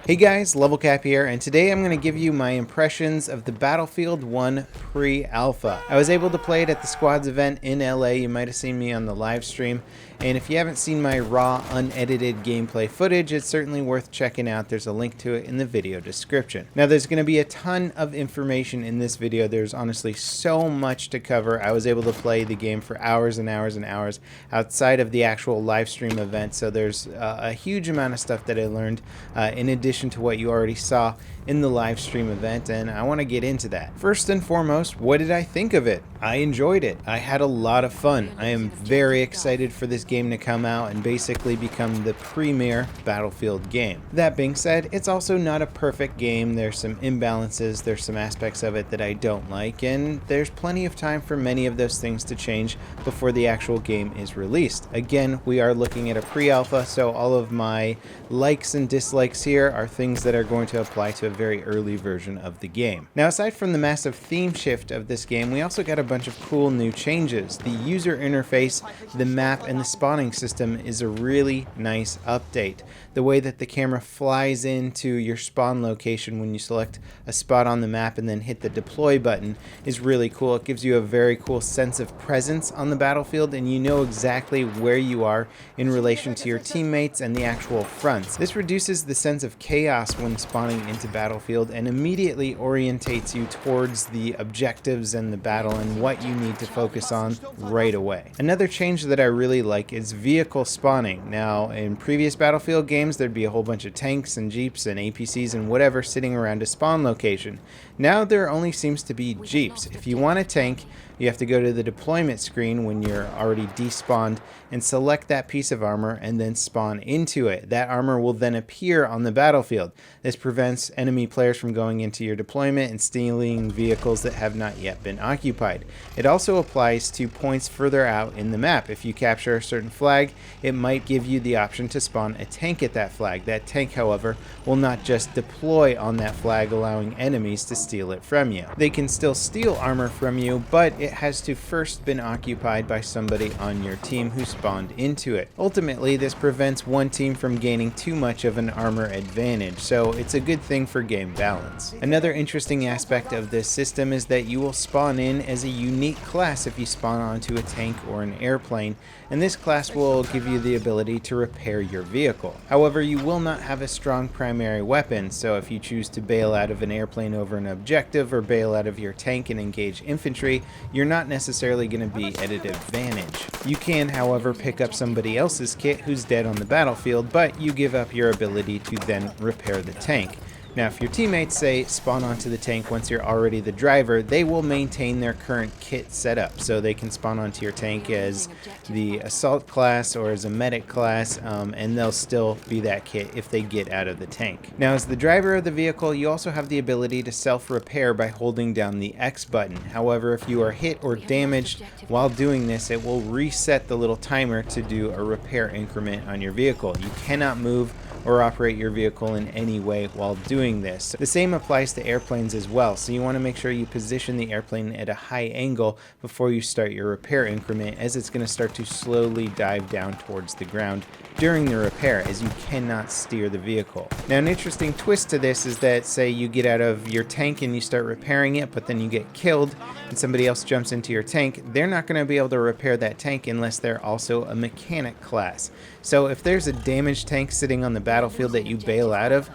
Hey guys, Level Cap here, and today I'm going to give you my impressions of the Battlefield 1 pre-alpha. I was able to play it at the Squads event in LA. You might have seen me on the live stream, and if you haven't seen my raw, unedited gameplay footage, it's certainly worth checking out. There's a link to it in the video description. Now, there's going to be a ton of information in this video. There's honestly so much to cover. I was able to play the game for hours and hours and hours outside of the actual live stream event, so there's a huge amount of stuff that I learned in addition to what you already saw in the live stream event, and I want to get into that. First and foremost, what did I think of it? I enjoyed it. I had a lot of fun. I am very excited for this game to come out and basically become the premier Battlefield game. That being said, it's also not a perfect game. There's some imbalances, there's some aspects of it that I don't like, and there's plenty of time for many of those things to change before the actual game is released. Again, we are looking at a pre-alpha, so all of my likes and dislikes here are things that are going to apply to a very early version of the game. Now, aside from the massive theme shift of this game, we also got a bunch of cool new changes. The user interface, the map, and the spawning system is a really nice update. The way that the camera flies into your spawn location when you select a spot on the map and then hit the deploy button is really cool. It gives you a very cool sense of presence on the battlefield, and you know exactly where you are in relation to your teammates and the actual fronts. This reduces the sense of chaos when spawning into Battlefield and immediately orientates you towards the objectives and the battle and what you need to focus on right away. Another change that I really like is vehicle spawning. Now, in previous Battlefield games, there'd be a whole bunch of tanks and jeeps and APCs and whatever sitting around a spawn location. Now there only seems to be jeeps. If you want a tank, you have to go to the deployment screen when you're already despawned and select that piece of armor and then spawn into it. That armor will then appear on the battlefield. This prevents enemy players from going into your deployment and stealing vehicles that have not yet been occupied. It also applies to points further out in the map. If you capture a certain flag, it might give you the option to spawn a tank at that flag. That tank, however, will not just deploy on that flag, allowing enemies to steal it from you. They can still steal armor from you, but it has to first been occupied by somebody on your team who spawned into it. Ultimately, this prevents one team from gaining too much of an armor advantage, so it's a good thing for game balance. Another interesting aspect of this system is that you will spawn in as a unique class if you spawn onto a tank or an airplane, and this class will give you the ability to repair your vehicle. However, you will not have a strong primary weapon, so if you choose to bail out of an airplane over an objective or bail out of your tank and engage infantry, you're not necessarily going to be at an advantage. You can, however, pick up somebody else's kit who's dead on the battlefield, but you give up your ability to then repair the tank. Now, if your teammates, say, spawn onto the tank once you're already the driver, they will maintain their current kit setup, so they can spawn onto your tank as the assault class or as a medic class, and they'll still be that kit if they get out of the tank. Now, as the driver of the vehicle, you also have the ability to self-repair by holding down the X button. However, if you are hit or damaged while doing this, it will reset the little timer to do a repair increment on your vehicle. You cannot move or operate your vehicle in any way while doing this. The same applies to airplanes as well, so you want to make sure you position the airplane at a high angle before you start your repair increment, as it's going to start to slowly dive down towards the ground during the repair, as you cannot steer the vehicle. Now, an interesting twist to this is that, say you get out of your tank and you start repairing it, but then you get killed and somebody else jumps into your tank, they're not going to be able to repair that tank unless they're also a mechanic class. So if there's a damaged tank sitting on the battlefield that you bail out of,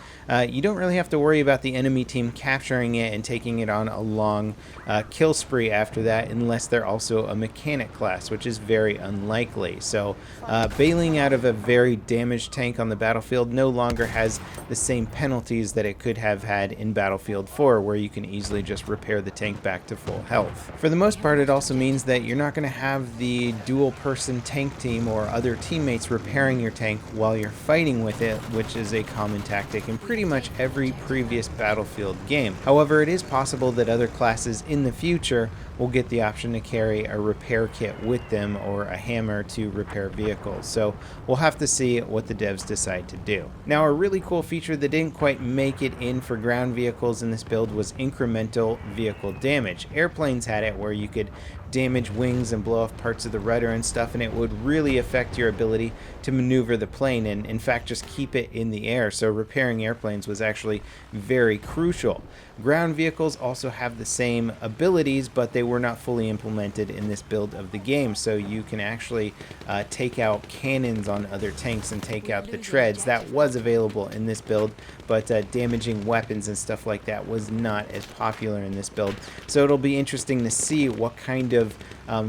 you don't really have to worry about the enemy team capturing it and taking it on a long kill spree after that, unless they're also a mechanic class, which is very unlikely. So bailing out of a very damaged tank on the battlefield no longer has the same penalties that it could have had in Battlefield 4, where you can easily just repair the tank back to full health. For the most part, it also means that you're not going to have the dual-person tank team or other teammates repairing your tank while you're fighting with it, which is a common tactic in pretty much every previous Battlefield game. However, it is possible that other classes in the future will get the option to carry a repair kit with them or a hammer to repair vehicles. So we'll have to see what the devs decide to do. Now, a really cool feature that didn't quite make it in for ground vehicles in this build was incremental vehicle damage. Airplanes had it where you could damage wings and blow off parts of the rudder and stuff, and it would really affect your ability to maneuver the plane and in fact just keep it in the air. So repairing airplanes was actually very crucial. Ground vehicles also have the same abilities, but they were not fully implemented in this build of the game. So you can actually take out cannons on other tanks and take out the treads. That was available in this build, but damaging weapons and stuff like that was not as popular in this build. So it'll be interesting to see what kind of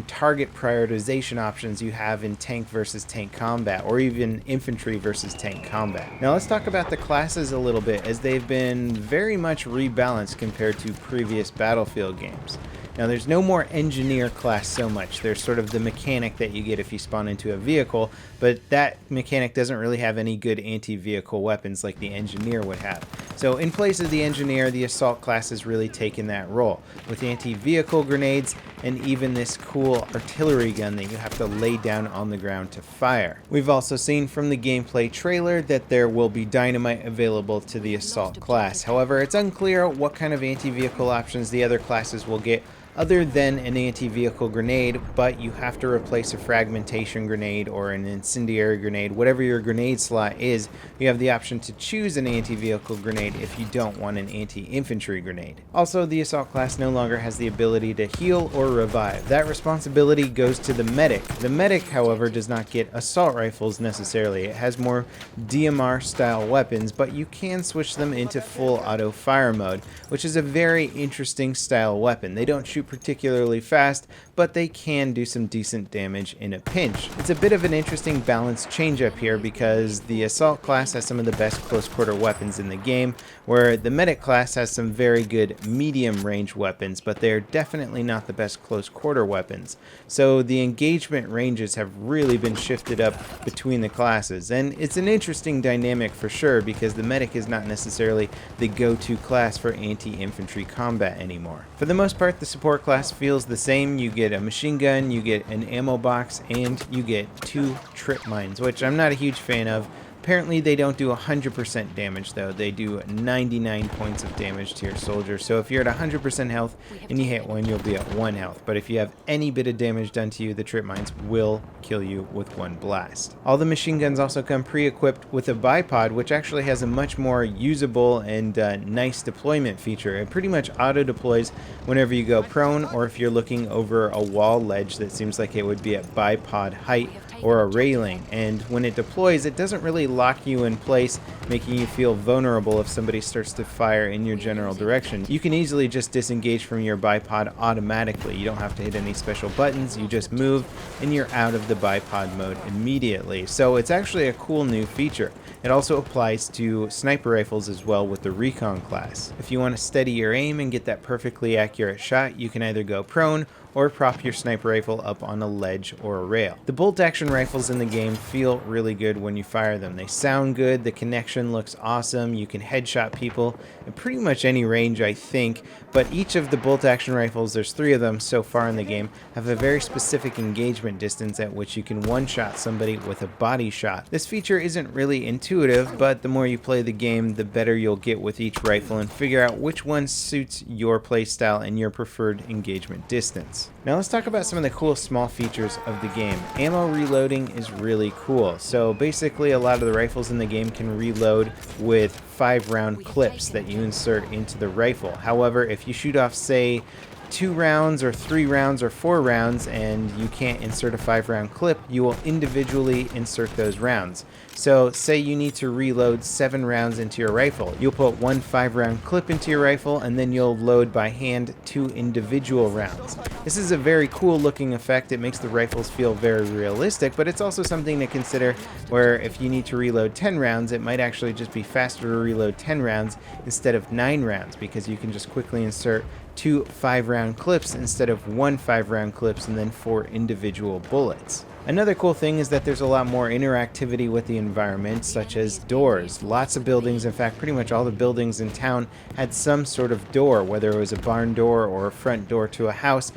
target prioritization options you have in tank versus tank combat, or even infantry versus tank combat. Now let's talk about the classes a little bit, as they've been very much rebalanced compared to previous Battlefield games. Now there's no more engineer class so much. There's sort of the mechanic that you get if you spawn into a vehicle, but that mechanic doesn't really have any good anti-vehicle weapons like the engineer would have. So in place of the engineer, the assault class has really taken that role, with anti-vehicle grenades and even this cool artillery gun that you have to lay down on the ground to fire. We've also seen from the gameplay trailer that there will be dynamite available to the assault class. However, it's unclear what kind of anti-vehicle options the other classes will get other than an anti-vehicle grenade, but you have to replace a fragmentation grenade or an incendiary grenade. Whatever your grenade slot is, you have the option to choose an anti-vehicle grenade if you don't want an anti-infantry grenade. Also, the assault class no longer has the ability to heal or revive. That responsibility goes to the medic. The medic, however, does not get assault rifles necessarily. It has more DMR style weapons, but you can switch them into full auto fire mode, which is a very interesting style weapon. They don't shoot particularly fast, but they can do some decent damage in a pinch. It's a bit of an interesting balance change up here because the assault class has some of the best close quarter weapons in the game, where the medic class has some very good medium range weapons, but they're definitely not the best close quarter weapons. So the engagement ranges have really been shifted up between the classes, and it's an interesting dynamic for sure because the medic is not necessarily the go-to class for anti-infantry combat anymore. For the most part, the support class feels the same. You get a machine gun, you get an ammo box, and you get 2 trip mines, which I'm not a huge fan of. Apparently they don't do 100% damage though. They do 99 points of damage to your soldier. So if you're at 100% health and you hit one, you'll be at 1 health. But if you have any bit of damage done to you, the trip mines will kill you with 1 blast. All the machine guns also come pre-equipped with a bipod, which actually has a much more usable and nice deployment feature. It pretty much auto deploys whenever you go prone, or if you're looking over a wall ledge that seems like it would be at bipod height or a railing. And when it deploys, it doesn't really lock you in place, making you feel vulnerable if somebody starts to fire in your general direction. You can easily just disengage from your bipod automatically. You don't have to hit any special buttons, you just move and you're out of the bipod mode immediately. So it's actually a cool new feature. It also applies to sniper rifles as well with the recon class. If you want to steady your aim and get that perfectly accurate shot, you can either go prone or prop your sniper rifle up on a ledge or a rail. The bolt action rifles in the game feel really good when you fire them. They sound good, the connection looks awesome, you can headshot people at pretty much any range I think, but each of the bolt action rifles, there's 3 of them so far in the game, have a very specific engagement distance at which you can one-shot somebody with a body shot. This feature isn't really intuitive, but the more you play the game, the better you'll get with each rifle and figure out which one suits your playstyle and your preferred engagement distance. Now let's talk about some of the cool small features of the game. Ammo reloading is really cool. So basically a lot of the rifles in the game can reload with 5-round clips that you insert into the rifle. However, if you shoot off, say, 2 rounds or 3 rounds or 4 rounds and you can't insert a 5-round clip, you will individually insert those rounds. So say you need to reload 7 rounds into your rifle. You'll put 1 5-round clip into your rifle and then you'll load by hand 2 individual rounds. This is a very cool looking effect. It makes the rifles feel very realistic, but it's also something to consider where if you need to reload 10 rounds, it might actually just be faster to reload 10 rounds instead of 9 rounds because you can just quickly insert 2 5-round clips instead of 1 5-round clips and then 4 individual bullets. Another cool thing is that there's a lot more interactivity with the environment, such as doors. Lots of buildings, in fact, pretty much all the buildings in town had some sort of door, whether it was a barn door or a front door to a house.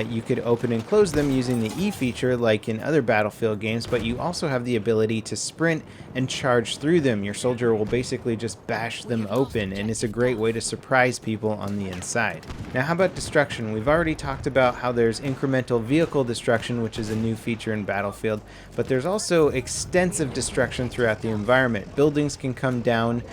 You could open and close them using the E feature like in other Battlefield games, but you also have the ability to sprint and charge through them. Your soldier will basically just bash them open, and it's a great way to surprise people on the inside. Now, how about destruction? We've already talked about how there's incremental vehicle destruction, which is a new feature in Battlefield, but there's also extensive destruction throughout the environment. Buildings can come down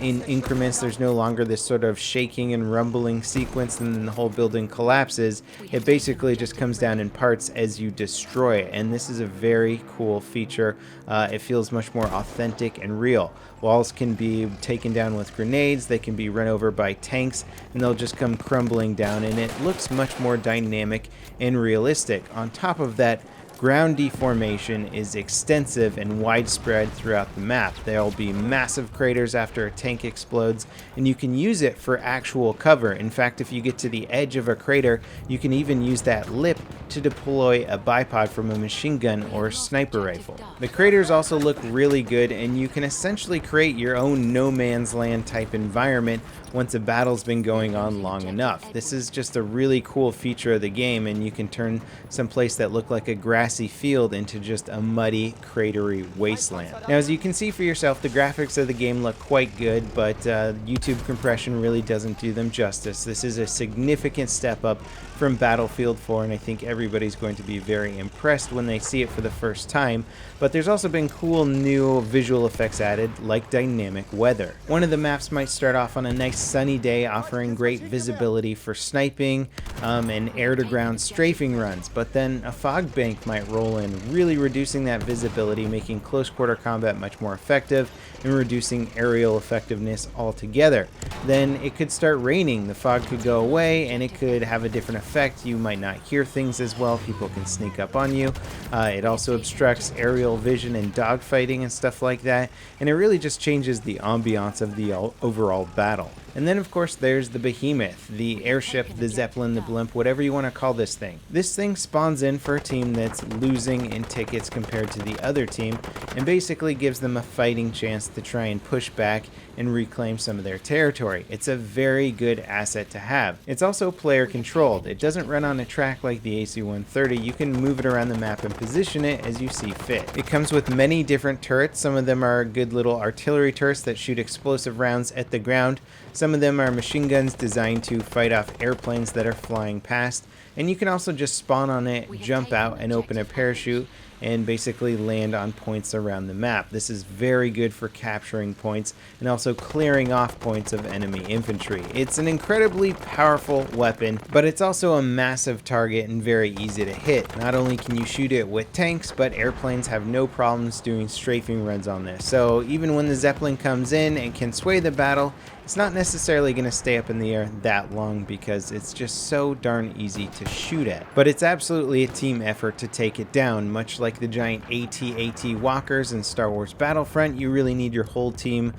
in increments. There's no longer this sort of shaking and rumbling sequence and then the whole building collapses. It basically just comes down in parts as you destroy it, and this is a very cool feature. It feels much more authentic and real. Walls can be taken down with grenades, they can be run over by tanks, and they'll just come crumbling down, and it looks much more dynamic and realistic. On top of that, ground deformation is extensive and widespread throughout the map. There will be massive craters after a tank explodes, and you can use it for actual cover. In fact, if you get to the edge of a crater, you can even use that lip to deploy a bipod from a machine gun or sniper rifle. The craters also look really good, and you can essentially create your own no man's land type environment once a battle's been going on long enough. This is just a really cool feature of the game, and you can turn some place that looked like a grassy field into just a muddy, cratery wasteland. Now, as you can see for yourself, the graphics of the game look quite good, but YouTube compression really doesn't do them justice. This is a significant step up from Battlefield 4, and I think everybody's going to be very impressed when they see it for the first time. But there's also been cool new visual effects added, like dynamic weather. One of the maps might start off on a nice sunny day, offering great visibility for sniping and air-to-ground strafing runs, but then a fog bank might roll in, really reducing that visibility, making close-quarter combat much more effective and reducing aerial effectiveness altogether. Then it could start raining, the fog could go away, and it could have a different effect. You might not hear things as well, people can sneak up on you. It also obstructs aerial vision and dogfighting and stuff like that, and it really just changes the ambiance of the overall battle. And then, of course, there's the behemoth, the airship, the zeppelin, the blimp, whatever you want to call this thing. This thing spawns in for a team that's losing in tickets compared to the other team, and basically gives them a fighting chance to try and push back and reclaim some of their territory. It's a very good asset to have. It's also player controlled. It doesn't run on a track like the AC-130. You can move it around the map and position it as you see fit. It comes with many different turrets. Some of them are good little artillery turrets that shoot explosive rounds at the ground. Some of them are machine guns designed to fight off airplanes that are flying past. And you can also just spawn on it, jump out, and open a parachute and basically land on points around the map. This is very good for capturing points and also clearing off points of enemy infantry. It's an incredibly powerful weapon, but it's also a massive target and very easy to hit. Not only can you shoot it with tanks, but airplanes have no problems doing strafing runs on this. So even when the Zeppelin comes in and can sway the battle, it's not necessarily going to stay up in the air that long because it's just so darn easy to shoot at. But it's absolutely a team effort to take it down. Much like the giant AT-AT walkers in Star Wars Battlefront, you really need your whole team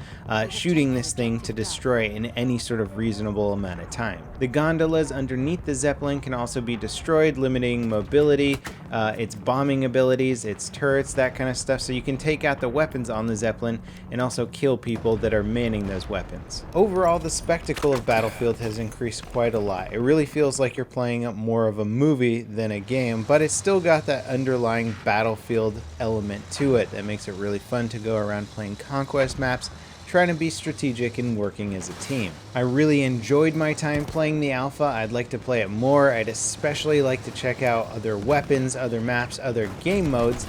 shooting this thing to destroy it in any sort of reasonable amount of time. The gondolas underneath the Zeppelin can also be destroyed, limiting mobility, its bombing abilities, its turrets, that kind of stuff. So you can take out the weapons on the Zeppelin and also kill people that are manning those weapons. Overall, the spectacle of Battlefield has increased quite a lot. It really feels like you're playing more of a movie than a game, but it's still got that underlying Battlefield element to it that makes it really fun to go around playing conquest maps, trying to be strategic and working as a team. I really enjoyed my time playing the alpha. I'd like to play it more. I'd especially like to check out other weapons, other maps, other game modes.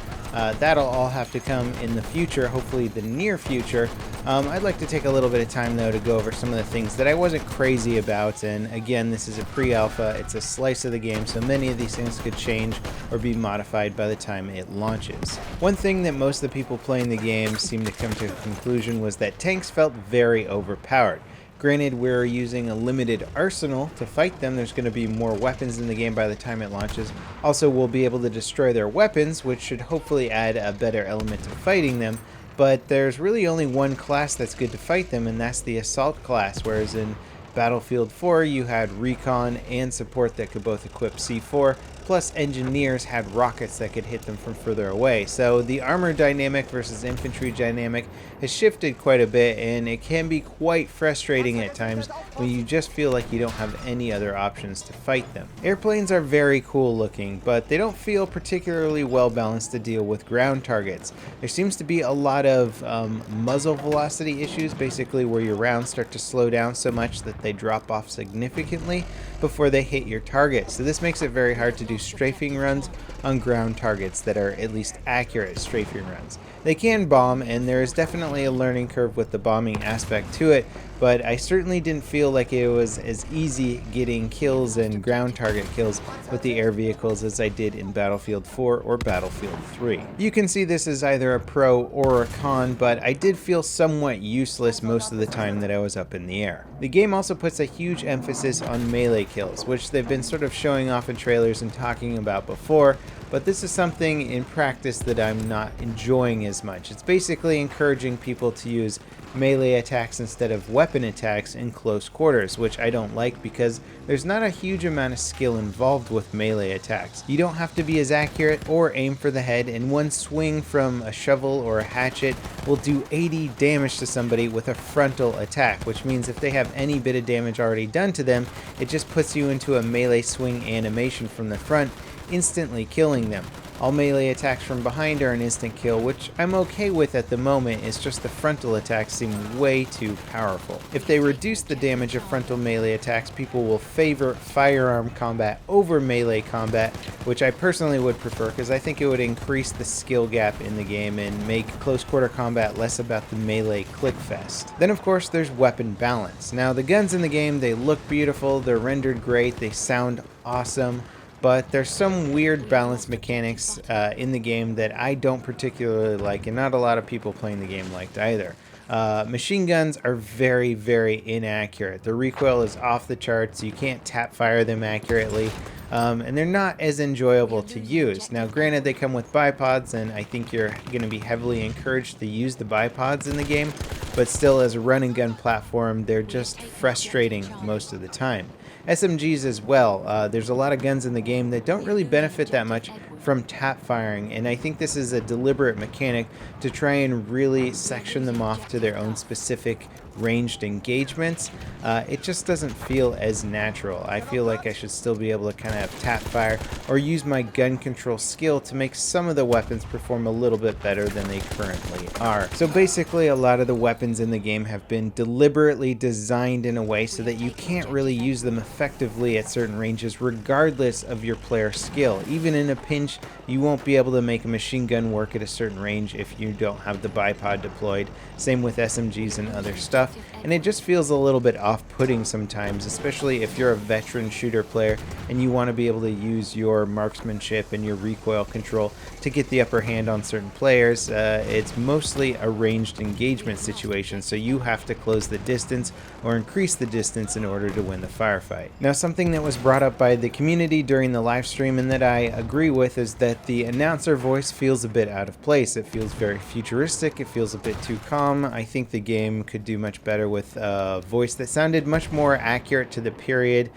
That'll all have to come in the future, hopefully the near future. I'd like to take a little bit of time though to go over some of the things that I wasn't crazy about, and again, this is a pre-alpha, it's a slice of the game, so many of these things could change or be modified by the time it launches. One thing that most of the people playing the game seemed to come to a conclusion was that tanks felt very overpowered. Granted, we're using a limited arsenal to fight them. There's going to be more weapons in the game by the time it launches. Also, we'll be able to destroy their weapons, which should hopefully add a better element to fighting them. But there's really only one class that's good to fight them, and that's the assault class, whereas in Battlefield 4 you had recon and support that could both equip C4, plus engineers had rockets that could hit them from further away. So the armor dynamic versus infantry dynamic has shifted quite a bit, and it can be quite frustrating at times when you just feel like you don't have any other options to fight them. Airplanes are very cool looking, but they don't feel particularly well balanced to deal with ground targets. There seems to be a lot of muzzle velocity issues, basically where your rounds start to slow down so much that they drop off significantly before they hit your target. So this makes it very hard to do strafing runs on ground targets that are at least accurate strafing runs. They can bomb, and there is definitely a learning curve with the bombing aspect to it, but I certainly didn't feel like it was as easy getting kills and ground target kills with the air vehicles as I did in Battlefield 4 or Battlefield 3. You can see this as either a pro or a con, but I did feel somewhat useless most of the time that I was up in the air. The game also puts a huge emphasis on melee kills, which they've been sort of showing off in trailers and talking about before, but this is something in practice that I'm not enjoying as much. It's basically encouraging people to use melee attacks instead of weapon attacks in close quarters, which I don't like because there's not a huge amount of skill involved with melee attacks. You don't have to be as accurate or aim for the head, and one swing from a shovel or a hatchet will do 80 damage to somebody with a frontal attack, which means if they have any bit of damage already done to them, it just puts you into a melee swing animation from the front, instantly killing them. All melee attacks from behind are an instant kill, which I'm okay with at the moment. It's just the frontal attacks seem way too powerful. If they reduce the damage of frontal melee attacks, people will favor firearm combat over melee combat, which I personally would prefer because I think it would increase the skill gap in the game and make close quarter combat less about the melee click fest. Then of course there's weapon balance. Now the guns in the game, they look beautiful, they're rendered great, they sound awesome, but there's some weird balance mechanics in the game that I don't particularly like, and not a lot of people playing the game liked either. Machine guns are very, very inaccurate. The recoil is off the charts, you can't tap fire them accurately, and they're not as enjoyable to use. Now granted, they come with bipods, and I think you're going to be heavily encouraged to use the bipods in the game, but still as a run and gun platform, they're just frustrating most of the time. SMGs as well. There's a lot of guns in the game that don't really benefit that much from tap firing, and I think this is a deliberate mechanic to try and really section them off to their own specific ranged engagements. It just doesn't feel as natural. I feel like I should still be able to kind of tap fire or use my gun control skill to make some of the weapons perform a little bit better than they currently are. So basically, a lot of the weapons in the game have been deliberately designed in a way so that you can't really use them effectively at certain ranges regardless of your player skill. Even in a pinch, you won't be able to make a machine gun work at a certain range if you don't have the bipod deployed. Same with SMGs and other stuff, and it just feels a little bit off-putting sometimes, especially if you're a veteran shooter player and you want to be able to use your marksmanship and your recoil control to get the upper hand on certain players. It's mostly a ranged engagement situation, so you have to close the distance or increase the distance in order to win the firefight. Now, something that was brought up by the community during the live stream and that I agree with is that the announcer voice feels a bit out of place. It feels very futuristic, it feels a bit too calm. I think the game could do much better with a voice that sounded much more accurate to the period,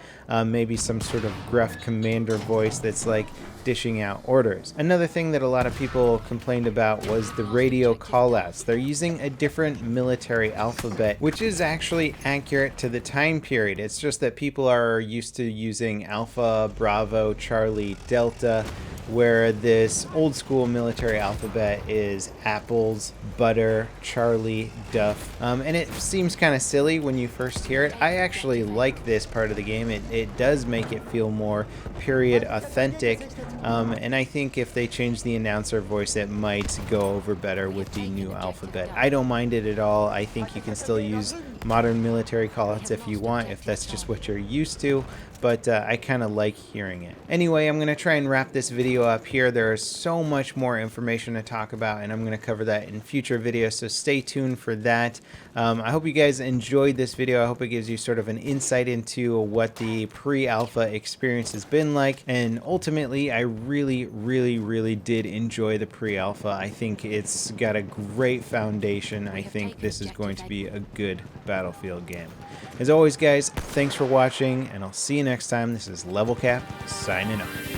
maybe some sort of gruff commander voice that's like dishing out orders. Another thing that a lot of people complained about was the radio callouts. They're using a different military alphabet, which is actually accurate to the time period. It's just that people are used to using Alpha, Bravo, Charlie, Delta, where this old school military alphabet is apples, butter, Charlie, Duff. And it seems kind of silly when you first hear it. I actually like this part of the game. It does make it feel more period authentic. And I think if they change the announcer voice, it might go over better with the new alphabet. I don't mind it at all. I think you can still use modern military callouts if you want, if that's just what you're used to, but I kind of like hearing it. Anyway, I'm going to try and wrap this video up here. There is so much more information to talk about, and I'm going to cover that in future videos, so stay tuned for that. I hope you guys enjoyed this video. I hope it gives you sort of an insight into what the pre-alpha experience has been like, and ultimately, I really did enjoy the pre-alpha. I think it's got a great foundation. I think this is going to be a good Battlefield game. As always, guys, thanks for watching, and I'll see you next time. This is Level Cap, signing off.